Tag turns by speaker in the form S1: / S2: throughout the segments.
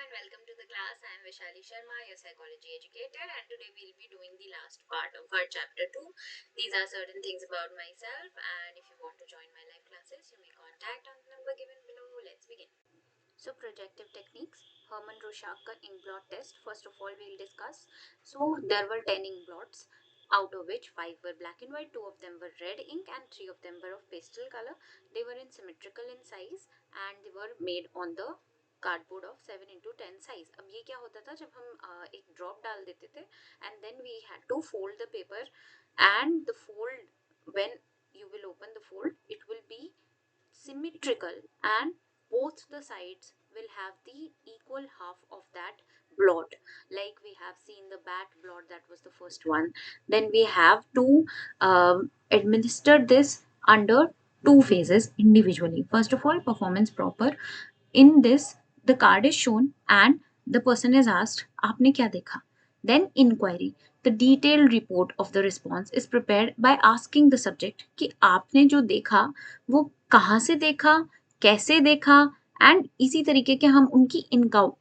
S1: and welcome to the class. I am Vishali Sharma, your psychology educator, and today we'll be doing the last part of our chapter 2. These are certain things about myself, and if you want to join my live classes, you may contact on the number given below. Let's begin. So, projective techniques, Herman Rorschach ink blot test. First of all, we'll discuss. So, there were 10 ink blots, out of which 5 were black and white, 2 of them were red ink, and 3 of them were of pastel color. They were in symmetrical in size and they were made on the cardboard of 7x10 size. अब ये क्या होता था, जब हम एक drop डाल देते थे and then we had to fold the paper and the fold when you will open the fold, it will be symmetrical and both the sides will have the equal half of that blot, like we have seen the bat blot, that was the first one. Then we have to administer this under two phases individually. First of all, performance proper. In this, the card is shown and the person is asked, आपने क्या देखा? Then inquiry. The detailed report of the response is prepared by asking the subject कि आपने जो देखा वो कहाँ से देखा, कैसे देखा, and इसी तरीके के हम उनकी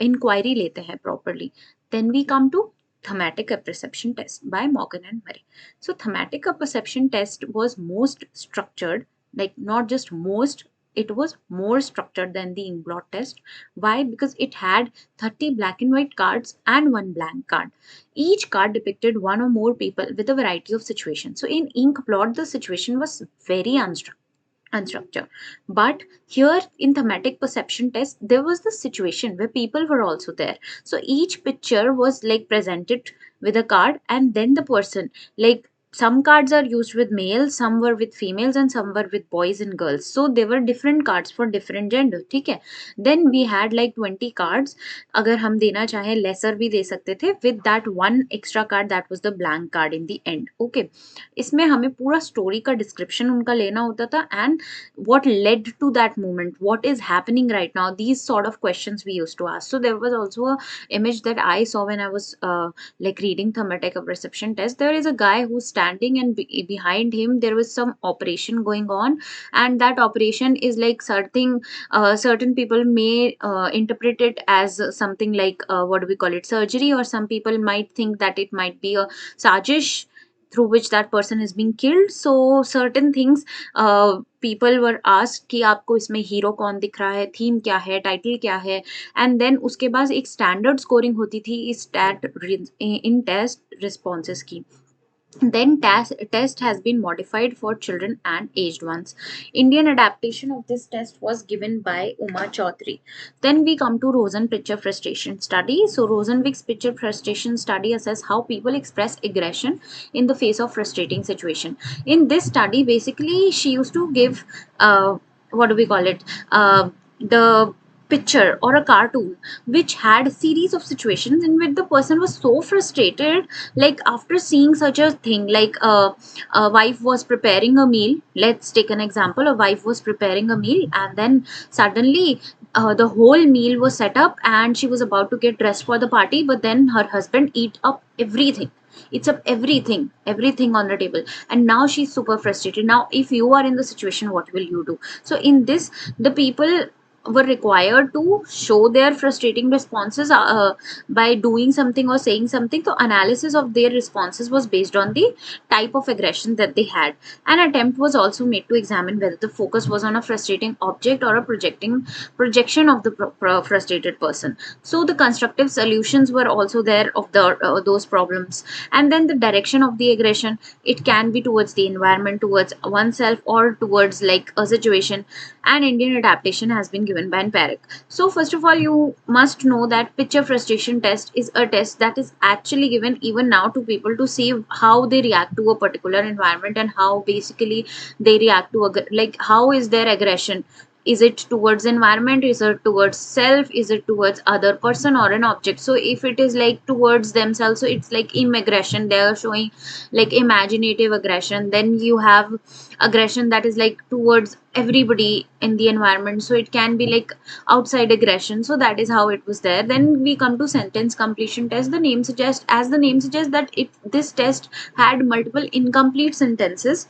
S1: inquiry लेते हैं properly. Then we come to thematic apperception test by Morgan and Murray. So thematic apperception test was most structured, like not just most, it was more structured than the ink blot test. Why? Because it had 30 black and white cards and one blank card. Each card depicted one or more people with a variety of situations. So in ink blot, the situation was very unstructured. But here in thematic perception test, there was the situation where people were also there. So each picture was like presented with a card and then the person, like some cards are used with males, some were with females, and some were with boys and girls. So there were different cards for different gender. ठीक है. Then we had like 20 cards. अगर हम देना चाहे lesser भी दे सकते थे with that one extra card that was the blank card in the end. Okay. इसमें हमें पूरा story का description उनका लेना होता था and what led to that moment, what is happening right now, these sort of questions we used to ask. So there was also a image that I saw when I was like reading thematic perception test. There is a guy who's standing and behind him there was some operation going on, and that operation is like certain people may interpret it as something like what do we call it, surgery, or some people might think that it might be a sajish through which that person is being killed. So certain things people were asked कि आपको इसमें hero कौन दिख रहा है, theme क्या है, title क्या है, एंड देन उसके बाद एक स्टैंडर्ड स्कोरिंग होती थी इस इन टेस्ट रिस्पॉन्सेस की. Then test has been modified for children and aged ones. Indian adaptation of this test was given by Uma Chaudhary. Then we come to Rosen picture frustration study. So Rosenwick's picture frustration study assess how people express aggression in the face of frustrating situation. In this study, basically she used to give what do we call it, the picture or a cartoon which had a series of situations in which the person was so frustrated, like after seeing such a thing, like a wife was preparing a meal. Let's take an example. A wife was preparing a meal and then suddenly the whole meal was set up and she was about to get dressed for the party, but then her husband eat up everything, it's up everything on the table, and now she's super frustrated. Now if you are in the situation, what will you do? So in this, the people were required to show their frustrating responses by doing something or saying something. So analysis of their responses was based on the type of aggression that they had. An attempt was also made to examine whether the focus was on a frustrating object or a projection of the frustrated person. So the constructive solutions were also there of those problems. And then the direction of the aggression, it can be towards the environment, towards oneself, or towards like a situation. And Indian adaptation has been given by Parekh. So first of all, you must know that picture frustration test is a test that is actually given even now to people to see how they react to a particular environment and how basically they react to like how is their aggression. Is it towards environment, is it towards self, is it towards other person or an object? So if it is like towards themselves, so it's like immigration, they are showing like imaginative aggression. Then you have aggression that is like towards everybody in the environment, so it can be like outside aggression. So that is how it was there. Then we come to sentence completion test. The name suggests, as the name suggests, that this test had multiple incomplete sentences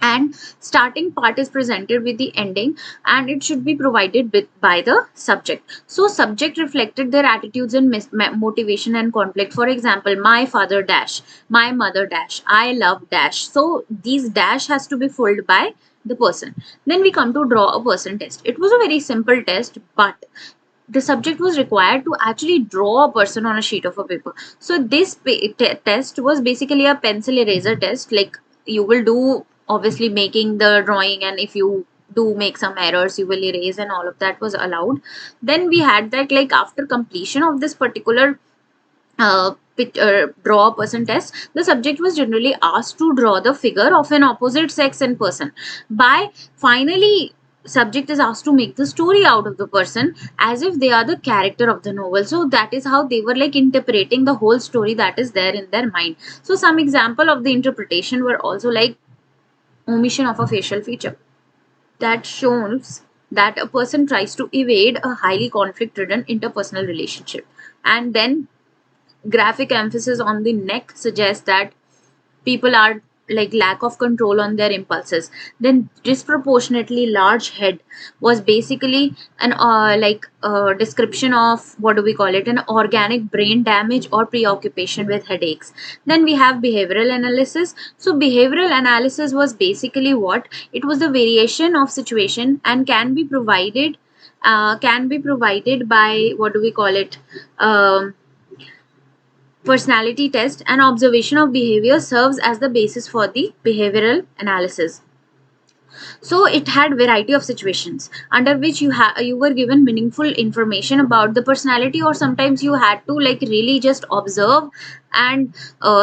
S1: and starting part is presented with the ending, and it should be provided by the subject. So subject reflected their attitudes and motivation and conflict. For example, my father dash, my mother dash, I love dash. So these dash has to be filled by the person. Then we come to draw a person test. It was a very simple test, but the subject was required to actually draw a person on a sheet of a paper. So this test was basically a pencil eraser test. Like, you will do obviously making the drawing, and if you do make some errors, you will erase, and all of that was allowed. Then we had that, like, after completion of this particular draw a person test, the subject was generally asked to draw the figure of an opposite sex and person. By finally, subject is asked to make the story out of the person as if they are the character of the novel. So that is how they were like interpreting the whole story that is there in their mind. So some example of the interpretation were also like omission of a facial feature, that shows that a person tries to evade a highly conflict ridden interpersonal relationship. And then graphic emphasis on the neck suggests that people are like lack of control on their impulses. Then disproportionately large head was basically an description of, what do we call it, an organic brain damage or preoccupation with headaches. Then we have behavioral analysis. So behavioral analysis was basically what it was, the variation of situation, and can be provided by, what do we call it, personality test. And observation of behavior serves as the basis for the behavioral analysis. So it had variety of situations under which you were given meaningful information about the personality, or sometimes you had to like really just observe and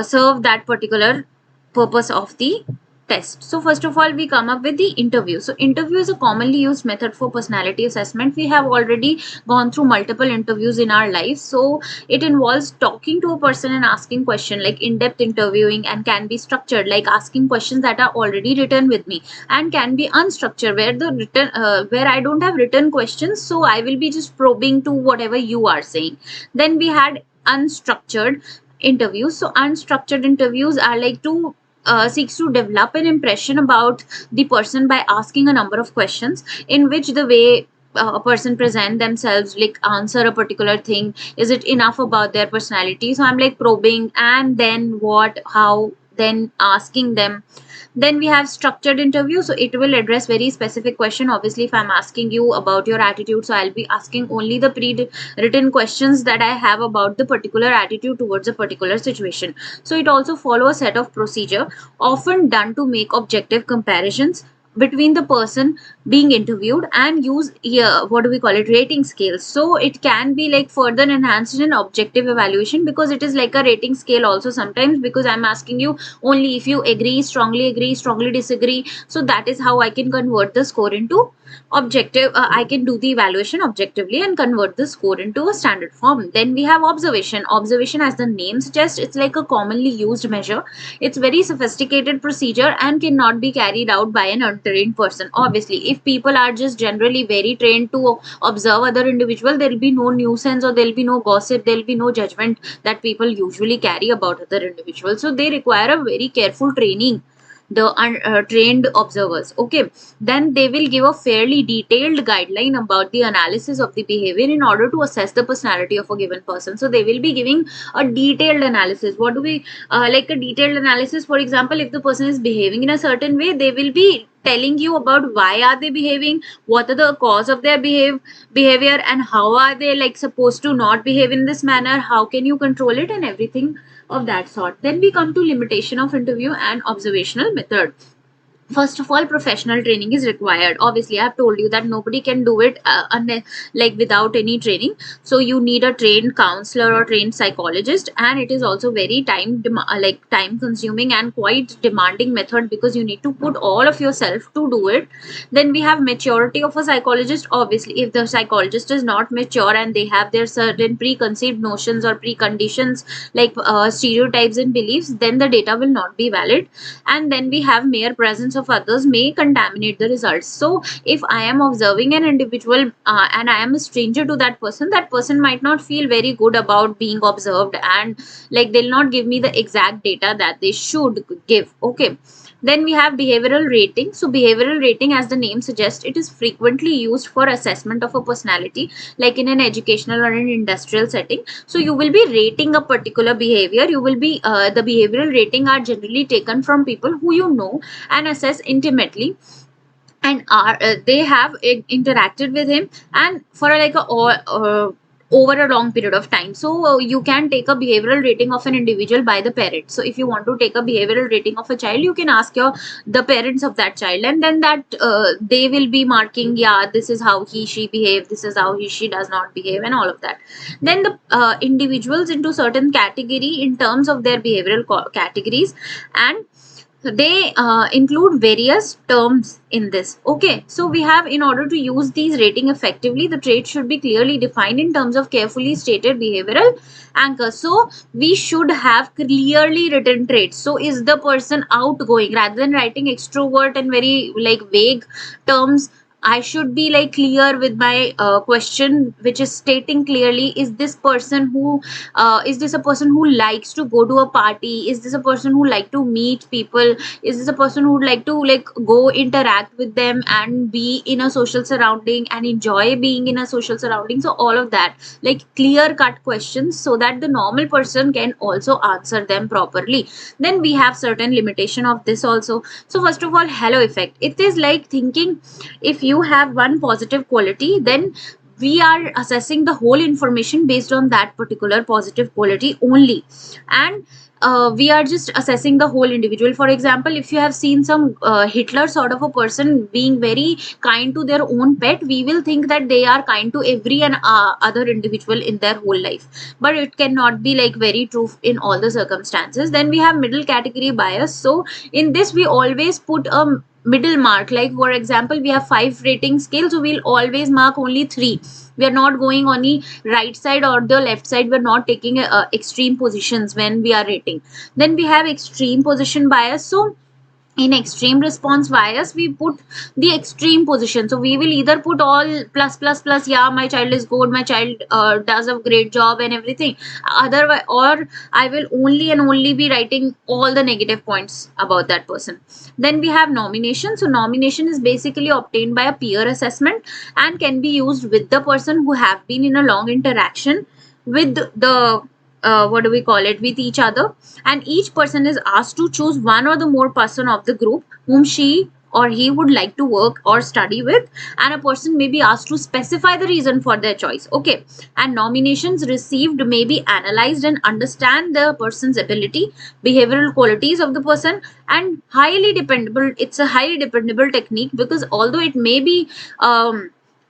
S1: serve that particular purpose of the test. So first of all, we come up with the interview. So interview is a commonly used method for personality assessment. We have already gone through multiple interviews in our life. So it involves talking to a person and asking questions, like in-depth interviewing, and can be structured like asking questions that are already written with me, and can be unstructured where I don't have written questions, so I will be just probing to whatever you are saying. Then we had unstructured interviews. So unstructured interviews are like to seeks to develop an impression about the person by asking a number of questions, in which the way a person present themselves, like answer a particular thing, is it enough about their personality. So I'm like probing, and then what, how, then asking them. Then we have structured interview. So it will address very specific question. Obviously, if I'm asking you about your attitude, so I'll be asking only the pre-written questions that I have about the particular attitude towards a particular situation. So it also follows a set of procedure often done to make objective comparisons between the person being interviewed, and use, what do we call it, rating scales. So it can be like further enhanced in objective evaluation, because it is like a rating scale also sometimes, because I'm asking you only if you agree, strongly disagree. So that is how I can convert the score into objective. I can do the evaluation objectively and convert the score into a standard form. Then we have observation, as the name suggests, it's like a commonly used measure. It's very sophisticated procedure and cannot be carried out by an untrained person. Obviously, if people are just generally very trained to observe other individual, there will be no nuisance, or there will be no gossip, there will be no judgment that people usually carry about other individuals. So they require a very careful training, the trained observers. Okay, then they will give a fairly detailed guideline about the analysis of the behavior in order to assess the personality of a given person. So they will be giving a detailed analysis. What do we like a detailed analysis? For example, if the person is behaving in a certain way, they will be telling you about why are they behaving, what are the cause of their behavior, and how are they like supposed to not behave in this manner, how can you control it, and everything of that sort. Then we come to limitation of interview and observational method. First of all, professional training is required. Obviously, I have told you that nobody can do it like without any training. So you need a trained counselor or trained psychologist, and it is also very time consuming and quite demanding method, because you need to put all of yourself to do it. Then we have maturity of a psychologist. Obviously, if the psychologist is not mature and they have their certain preconceived notions or preconditions, like stereotypes and beliefs, then the data will not be valid. And then we have mere presence of others may contaminate the results. So if I am observing an individual and I am a stranger to that person might not feel very good about being observed, and like they'll not give me the exact data that they should give. Okay,
S2: Then we have behavioral rating. So behavioral rating, as the name suggests, it is frequently used for assessment of a personality, like in an educational or an industrial setting. So you will be rating a particular behavior. You will be the behavioral rating are generally taken from people who you know and assess intimately, and are they have interacted with him and for like a over a long period of time. So you can take a behavioral rating of an individual by the parent. So if you want to take a behavioral rating of a child, you can ask your the parents of that child, and then that they will be marking, yeah, this is how he she behave, this is how he she does not behave, and all of that. Then the individuals into certain category in terms of their behavioral categories, and they include various terms in this. Okay, so we have, in order to use these rating effectively, the trait should be clearly defined in terms of carefully stated behavioral anchors. So we should have clearly written traits. So is the person outgoing? Rather than writing extrovert and very like vague terms, I should be like clear with my question, which is stating clearly, is this person who is this a person who likes to go to a party? Is this a person who like to meet people? Is this a person who would like to like go interact with them and be in a social surrounding and enjoy being in a social surrounding? So all of that, like clear cut questions, so that the normal person can also answer them properly. Then we have certain limitation of this also. So first of all, halo effect. It is like thinking, if you have one positive quality, then we are assessing the whole information based on that particular positive quality only, and we are just assessing the whole individual. For example, if you have seen some Hitler sort of a person being very kind to their own pet, we will think that they are kind to every and other individual in their whole life, but it cannot be like very true in all the circumstances. Then we have middle category bias. So in this, we always put a middle mark. Like for example, we have 5 rating scale, so we'll always mark only 3. We are not going on the right side or the left side. We're not taking extreme positions when we are rating. Then we have extreme position bias. So in extreme response bias, we put the extreme position. So we will either put all plus plus plus, yeah, my child is good, my child does a great job and everything. Otherwise, or I will only and only be writing all the negative points about that person. Then we have nomination. So nomination is basically obtained by a peer assessment and can be used with the person who have been in a long interaction with the what do we call it, with each other, and each person is asked to choose one or the more person of the group whom she or he would like to work or study with, and a person may be asked to specify the reason for their choice. Okay, and nominations received may be analyzed and understand the person's ability, behavioral qualities of the person, and highly dependable. It's a highly dependable technique, because although it may be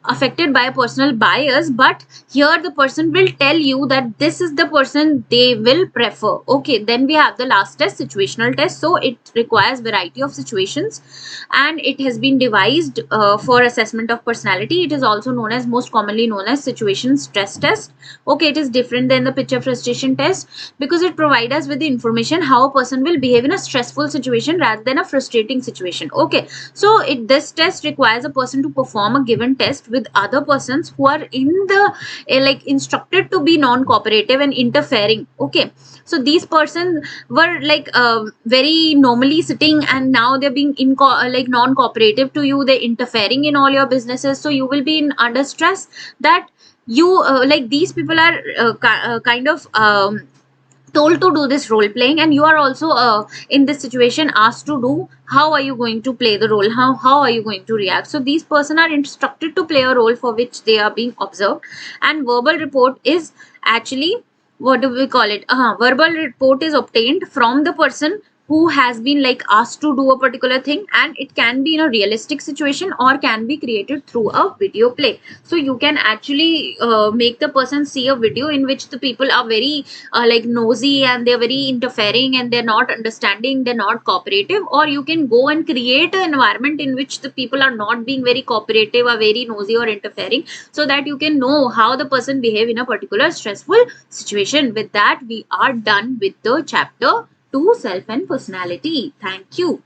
S2: affected by a personal bias, but here the person will tell you that this is the person they will prefer. Okay, then we have the last test, situational test. So it requires variety of situations, and it has been devised for assessment of personality. It is also known as, most commonly known as, situation stress test. Okay, it is different than the picture frustration test because it provides us with the information how a person will behave in a stressful situation rather than a frustrating situation. Okay, so this test requires a person to perform a given test with other persons who are in the like instructed to be non-cooperative and interfering. Okay, so these persons were like very normally sitting, and now they're being like non-cooperative to you. They're interfering in all your businesses, so you will be in under stress that you like these people are kind of told to do this role playing, and you are also in this situation asked to do. How are you going to play the role? How are you going to react? So these person are instructed to play a role for which they are being observed. And verbal report is actually, what do we call it, verbal report is obtained from the person who has been like asked to do a particular thing, and it can be in a realistic situation or can be created through a video play. So you can actually make the person see a video in which the people are very like nosy, and they're very interfering, and they're not understanding, they're not cooperative. Or you can go and create an environment in which the people are not being very cooperative or very nosy or interfering, so that you can know how the person behave in a particular stressful situation. With that, we are done with the chapter 2, self and personality. Thank you.